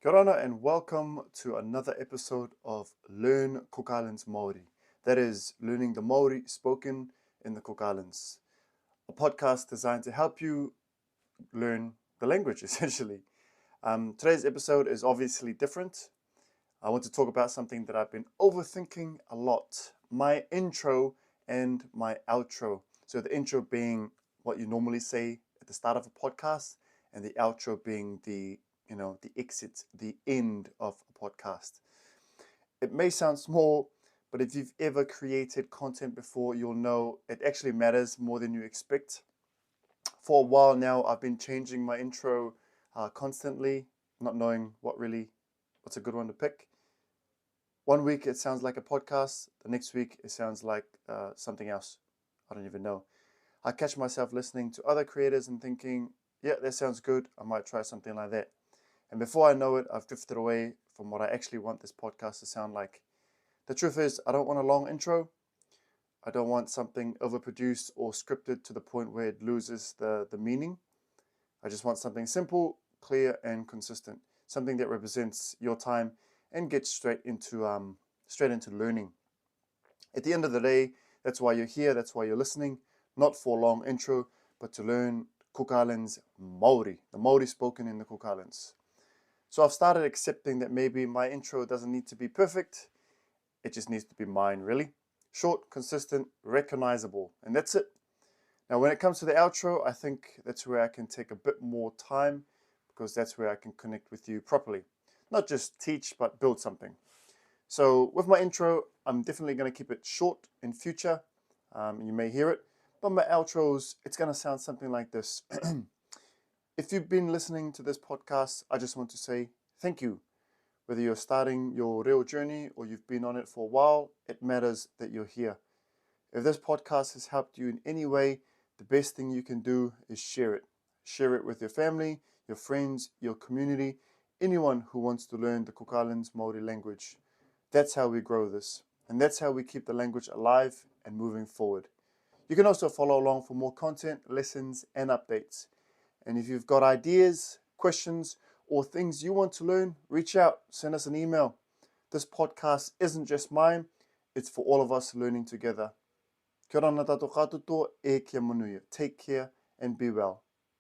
Kia ora and welcome to another episode of Learn Cook Islands Māori. That is, learning the Māori spoken in the Cook Islands. A podcast designed to help you learn the language, essentially. Today's episode is obviously different. I want to talk about something that I've been overthinking a lot. My intro and my outro. So the intro being what you normally say at the start of a podcast, and the outro being the exit, the end of a podcast. It may sound small, but if you've ever created content before, you'll know it actually matters more than you expect. For a while now, I've been changing my intro constantly, not knowing what's a good one to pick. One week it sounds like a podcast, the next week it sounds like something else. I don't even know. I catch myself listening to other creators and thinking, yeah, that sounds good, I might try something like that. And before I know it, I've drifted away from what I actually want this podcast to sound like. The truth is, I don't want a long intro. I don't want something overproduced or scripted to the point where it loses the meaning. I just want something simple, clear, and consistent. Something that represents your time and gets straight into learning. At the end of the day, that's why you're here, that's why you're listening, not for a long intro, but to learn Cook Islands Māori, the Māori spoken in the Cook Islands. So I've started accepting that maybe my intro doesn't need to be perfect. It just needs to be mine, really. Short, consistent, recognizable, and that's it. Now, when it comes to the outro, I think that's where I can take a bit more time because that's where I can connect with you properly. Not just teach, but build something. So with my intro, I'm definitely going to keep it short in future. You may hear it, but my outros, it's going to sound something like this. If you've been listening to this podcast, I just want to say thank you. Whether you're starting your real journey or you've been on it for a while, it matters that you're here. If this podcast has helped you in any way, the best thing you can do is share it. Share it with your family, your friends, your community, anyone who wants to learn the Cook Islands Māori language. That's how we grow this, and that's how we keep the language alive and moving forward. You can also follow along for more content, lessons, and updates. And if you've got ideas, questions, or things you want to learn, reach out, send us an email. This podcast isn't just mine, it's for all of us learning together. Kia ora na tātou katoto e kia manuia. Take care and be well.